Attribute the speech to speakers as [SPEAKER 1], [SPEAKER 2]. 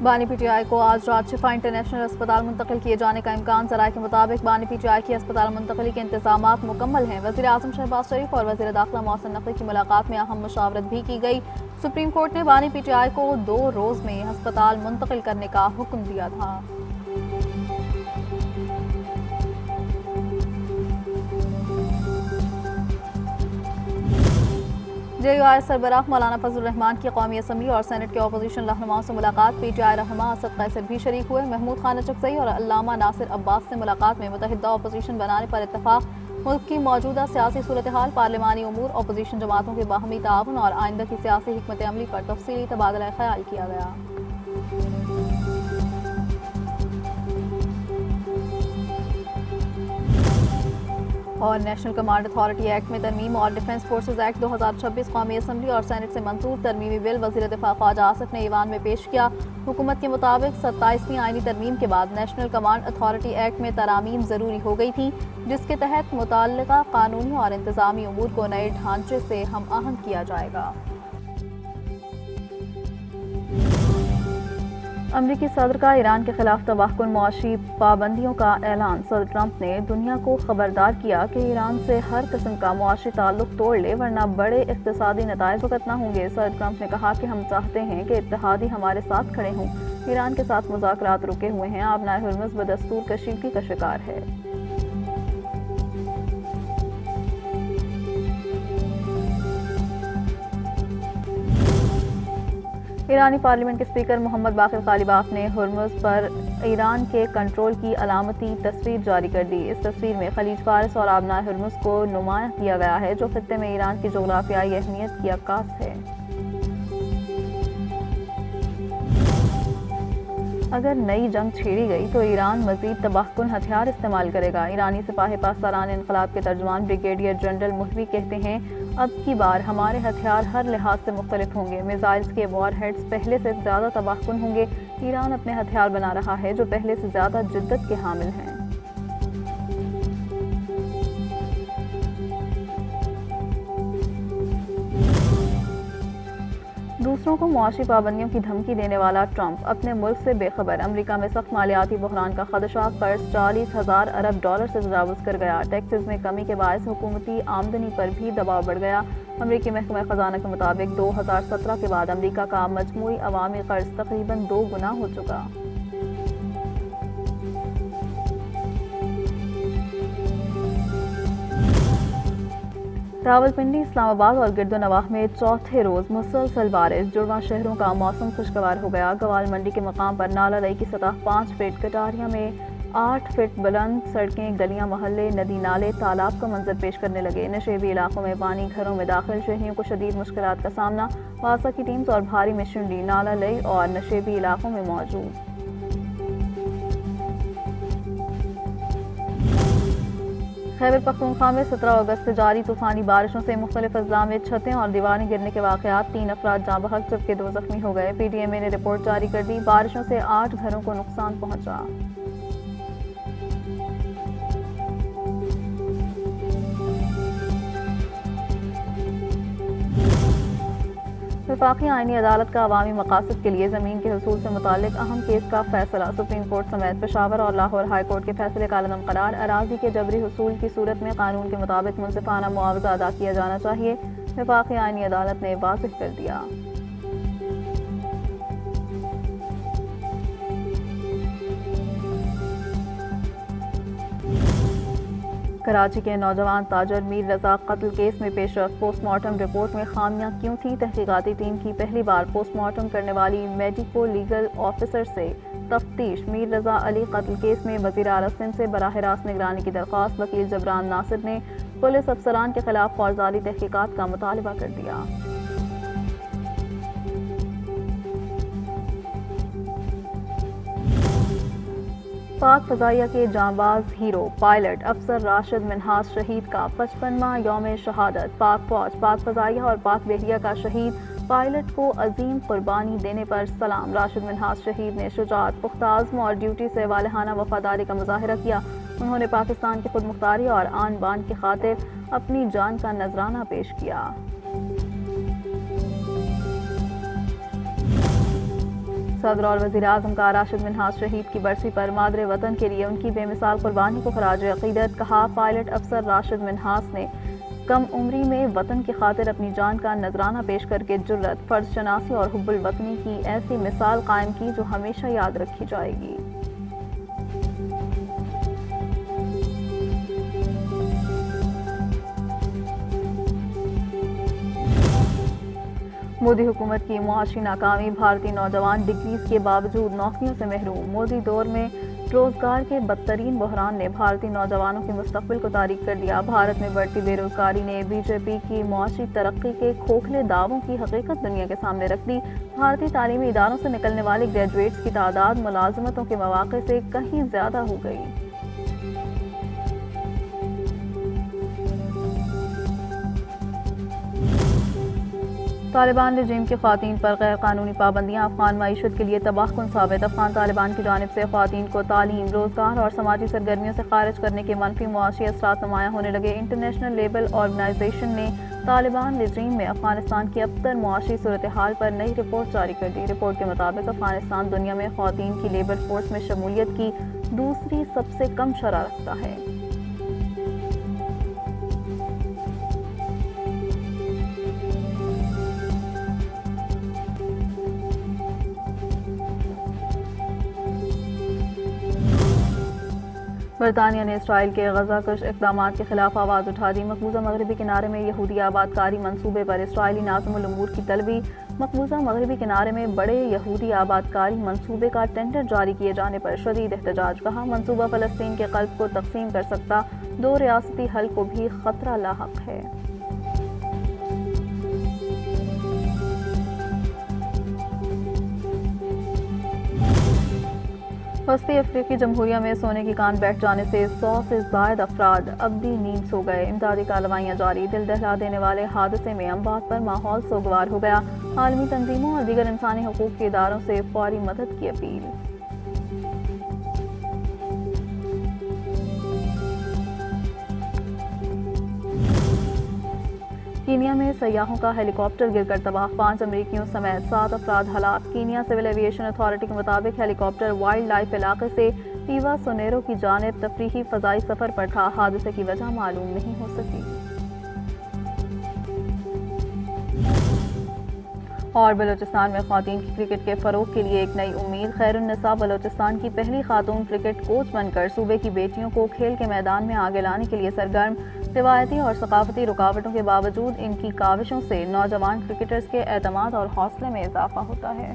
[SPEAKER 1] बानी पीटीआई को आज रात शिफा इंटरनेशनल अस्पताल मुंतकिल किए जाने का इम्कान। ज़राए के मुताबिक बानी पीटीआई की अस्पताल मुंतकली के इंतजामात मुकम्मल हैं। वज़ीर आज़म शहबाज शरीफ और वज़ीर दाखिला मोहसिन नकवी की मुलाकात में अहम मशावरत भी की गई। सुप्रीम कोर्ट ने बानी पीटीआई को 2 रोज़ में अस्पताल मुंतकिल करने का हुक्म दिया था। JUI सरबराह मौलाना फजल रहमान की कौमी असम्बली और सेनेट के अपोजिशन रहनुमाओं से मुलाकात। PTI रहनुमा असद कैसर भी शरीक हुए। महमूद खान चकजई और अल्लामा नासिर अब्बास से मुलाकात में मुतहिदा अपोजिशन बनाने पर इत्तफाक। मुल्क की मौजूदा सियासी सूरत हाल, पार्लिमानी उमूर, अपोजिशन जमातों के बाहमी ताउन और आइंदा की सियासी हिकमत अमली पर तफसीली तबादला ख्याल किया गया। और नेशनल कमांड अथॉरिटी एक्ट में तरमीम और डिफेंस फोर्सेज एक्ट 2026 कौमी असम्बली और सेनेट से मंजूर तरमीमी बिल वज़ीर दिफा ख्वाजा आसिफ ने ईवान में पेश किया। हुकूमत के मुताबिक 27वीं आईनी तरमीम के बाद नेशनल कमांड अथॉरिटी एक्ट में तरामीम ज़रूरी हो गई थी, जिसके तहत मुतल्लिका कानूनी और इंतजामी उमूर को नए ढांचे से हम आहंग किया जाएगा। अमरीकी सदर का ईरान के खिलाफ तबाहकुन मुआशी पाबंदियों का ऐलान। सदर ट्रंप ने दुनिया को खबरदार किया कि ईरान से हर किस्म का मुआशी ताल्लुक तोड़ ले, वरना बड़े इक्तिसादी नताइज भुगतना होंगे। सदर ट्रंप ने कहा कि हम चाहते हैं कि इत्तेहादी हमारे साथ खड़े हों। ईरान के साथ मुज़ाकरात रुके हुए हैं। आबनाए हुर्मुज़ बदस्तूर कशीदगी का शिकार है। ईरानी पार्लियामेंट के स्पीकर मोहम्मद बाकिर गालिबाफ ने हुर्मुज़ पर ईरान के कंट्रोल की अलामती तस्वीर जारी कर दी। इस तस्वीर में खलीज फारिस और आबनाए हुर्मुज़ को नुमाया किया गया है, जो खित्ते में ईरान की जोग्राफियाई अहमियत की अक्कास है। अगर नई जंग छेड़ी गई तो ईरान मजीद तबाहकुन हथियार इस्तेमाल करेगा। ईरानी सिपाही पाकिस्तान इनकलाब के तर्जुमान ब्रिगेडियर जनरल मुहवी कहते हैं, अब की बार हमारे हथियार हर लिहाज से मुख्तलिफ होंगे। मिसाइल्स के वॉर हेड्स पहले से ज़्यादा तबाहकुन होंगे। ईरान अपने हथियार बना रहा है जो पहले से ज़्यादा जिद्दत के हामिल हैं। दूसरों को मुआशी पाबंदियों की धमकी देने वाला ट्रंप अपने मुल्क से बेखबर। अमरीका में सख्त मालियाती बहरान का खदशा। कर्ज 40,000 अरब डॉलर से तजावुज़ कर गया। टैक्सेस में कमी के बायस हुकूमती आमदनी पर भी दबाव बढ़ गया। अमरीकी महकमा खजाना के मुताबिक 2017 के बाद अमरीका का मजमूई अवामी कर्ज तकरीबन 2 गुना हो चुका। रावलपिंडी, इस्लामाबाद और गिरदोनवाह में चौथे रोज मुसलसल बारिश। जुड़वा शहरों का मौसम खुशगवार हो गया। गवाल मंडी के मकाम पर नाला लई की सतह 5 फीट, कटारिया में 8 फीट बुलंद। सड़कें, गलियां, मोहल्ले, नदी नाले तालाब का मंजर पेश करने लगे। नशेबी इलाकों में पानी घरों में दाखिल। शहरियों को शदीद मुश्किलात का सामना। वासा की टीम्स और भारी मिशनरी नाला लई और नशेबी इलाकों में मौजूद। खैबर पख्तूनख्वा में 17 अगस्त से जारी तूफानी बारिशों से मुख्तलिफ अजला में छतें और दीवारें गिरने के वाक़यात। 3 अफराद जाँ बहक जबकि 2 जख्मी हो गए। PTMA ने रिपोर्ट जारी कर दी। बारिशों से 8 घरों को नुकसान पहुंचा। वफाकी आईनी अदालत का अवामी मकासद के लिए ज़मीन के हसूल से मुतालिक अहम केस का फैसला। सुप्रीम कोर्ट समेत पेशावर और लाहौर हाई कोर्ट के फैसले का अलम करार। अराजी के जबरी हसूल की सूरत में कानून के मुताबिक मुनसिफाना मुआवजा अदा किया जाना चाहिए। वफाकी आईनी अदालत ने वाज़िह कर दिया। कराची के नौजवान ताजर मीर रजा कत्ल केस में पेशरफ। पोस्टमार्टम रिपोर्ट में खामियां क्यों थी? तहकीकाती टीम की पहली बार पोस्टमार्टम करने वाली मेडिको लीगल ऑफिसर से तफ्तीश। मीर रजा अली कत्ल केस में वज़ीर आला सिंध से बराह रास्त निगरानी की दरख्वास्त। वकील जबरान नासिर ने पुलिस अफसरान के खिलाफ फौजदारी तहकीकात का मुतालबा कर दिया। पाक फ़ज़ाइया के जांबाज हीरो पायलट अफसर राशिद मिन्हाज शहीद का 55वां यौम शहादत। पाक फौज, पाक फ़ज़ाइया और पाक बहरिया का शहीद पायलट को अजीम कुर्बानी देने पर सलाम। राशिद मिन्हाज शहीद ने शुजाअत, पुख्ता अज़्म और ड्यूटी से वालहाना वफादारी का मुज़ाहिरा किया। उन्होंने पाकिस्तान की खुद मुख्तारी और आन बान की खातिर अपनी जान का नजराना पेश किया। सदर और वज़ीर-ए-आज़म का राशिद मिन्हाज शहीद की बरसी पर मादरे वतन के लिए उनकी बेमिसाल कुर्बानी को खराज अक़ीदत। कहा, पायलट अफसर राशिद मिन्हाज ने कम उम्री में वतन की खातिर अपनी जान का नजराना पेश करके जुर्रत, फर्ज शनासी और हुब्बुल वतनी की ऐसी मिसाल कायम की जो हमेशा याद रखी जाएगी। मोदी हुकूमत की मुआशी नाकामी, भारतीय नौजवान डिग्रीज के बावजूद नौकरियों से महरूम। मोदी दौर में रोजगार के बदतरीन बहरान ने भारतीय नौजवानों के मुस्तकबिल को तारीक कर दिया। भारत में बढ़ती बेरोजगारी ने बीजेपी की मुआशी तरक्की के खोखले दावों की हकीकत दुनिया के सामने रख दी। भारतीय तालीमी इदारों से निकलने वाले ग्रेजुएट्स की तादाद मुलाजमतों के मौके से कहीं ज्यादा हो गई। तालिबान रजीम की ख़वातीन पर गैर कानूनी पाबंदियाँ अफ़गान मईशत के लिए तबाहकुन साबित। अफ़गान तालिबान की जानिब से ख़वातीन को तालीम, रोज़गार और समाजी सरगर्मियों से खारिज करने के मनफी मुआशी असरात नुमायाँ होने लगे। इंटरनेशनल लेबर ऑर्गेनाइजेशन ने तालिबान रजीम में अफ़गानिस्तान की अबतर मुआशी सूरत हाल पर नई रिपोर्ट जारी कर दी। रिपोर्ट के मुताबिक अफ़गानिस्तान दुनिया में ख़वातीन की लेबर फोर्स में शमूलियत की दूसरी सबसे कम शरह रखता है। बरतानिया ने इसराइल के गजा कश इक़दामात के खिलाफ आवाज़ उठा दी। मकबूजा मगरबी किनारे में यहूदी आबादकारी मनसूबे पर इसराइली नाज़िमुल उमूर की तलबी। मकबूजा मगरबी किनारे में बड़े यहूदी आबादकारी मनसूबे का टेंडर जारी किए जाने पर शदीद एहतजाज। कहा, मनसूबा फ़लस्तीन के क़ल्ब को तकसीम कर सकता, दो रियासती हल को भी ख़तरा लाहक है। वस्ती अफ्रीकी जमहूरिया में सोने की कान बैठ जाने से 100 से ज़ायद अफराद अब्दी नींद सो गए। इमदादी कार्रवाइयाँ जारी। दिल दहला देने वाले हादसे में अमवात पर माहौल सोगवार हो गया। आलमी तंजीमों और दीगर इंसानी हकूक़ के इदारों से फौरी मदद की अपील। कीनिया में सयाहों का हेलीकॉप्टर गिरकर तबाह, 5 अमरीकियों समेत 7 अफराद हलाक। कीनिया सिविल एविएशन अथॉरिटी के मुताबिक हेलीकॉप्टर वाइल्ड लाइफ इलाके से पीवा सोनेरो की जानिब तफरीही फ़ज़ाई सफ़र पर था। हादसे की वजह मालूम नहीं हो सकी। और बलूचिस्तान में ख़वातीन की क्रिकेट के फ़रोग़ के लिए एक नई उम्मीद। खैरुन्निसा बलूचिस्तान की पहली खातून क्रिकेट कोच बनकर सूबे की बेटियों को खेल के मैदान में आगे लाने के लिए सरगर्म। रिवायती और सकाफती रुकावटों के बावजूद इनकी काविशों से नौजवान क्रिकेटर्स के एतमाद और हौसले में इजाफा होता है।